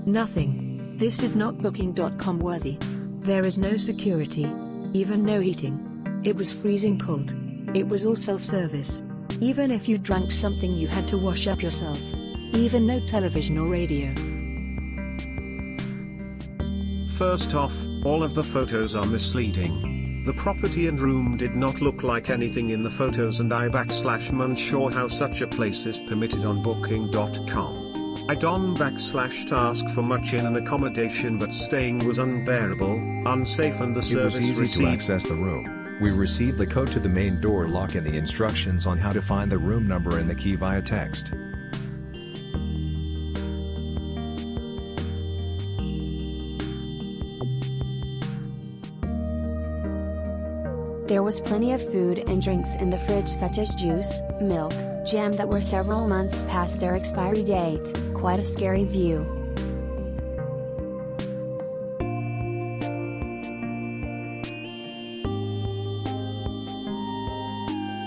Nothing. This is not booking.com worthy. There is no security. Even no heating. It was freezing cold. It was all self-service. Even if you drank something you had to wash up yourself. Even no television or radio. First off, all of the photos are misleading. The property and room did not look like anything in the photos, and I'm unsure how such a place is permitted on booking.com. I don't ask for much in an accommodation, but staying was unbearable, unsafe, and the service It was easy to access the room. We received the code to the main door lock and the instructions on how to find the room number and the key via text. There was plenty of food and drinks in the fridge, such as juice, milk, jam that were several months past their expiry date. Quite a scary view.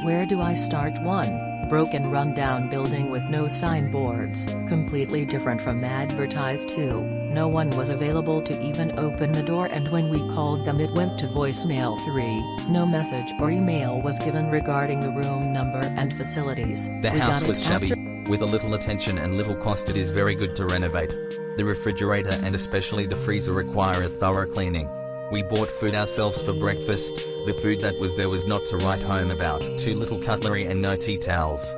Where do I start? 1. Broken rundown building with no signboards, completely different from advertised. 2. No one was available to even open the door, and when we called them it went to voicemail. 3. No message or email was given regarding the room number and facilities. The house was shabby, with a little attention and little cost. It is very good to renovate. The refrigerator and especially the freezer require a thorough cleaning. We bought food ourselves for breakfast. The food that was there was not to write home about. Too little cutlery and no tea towels.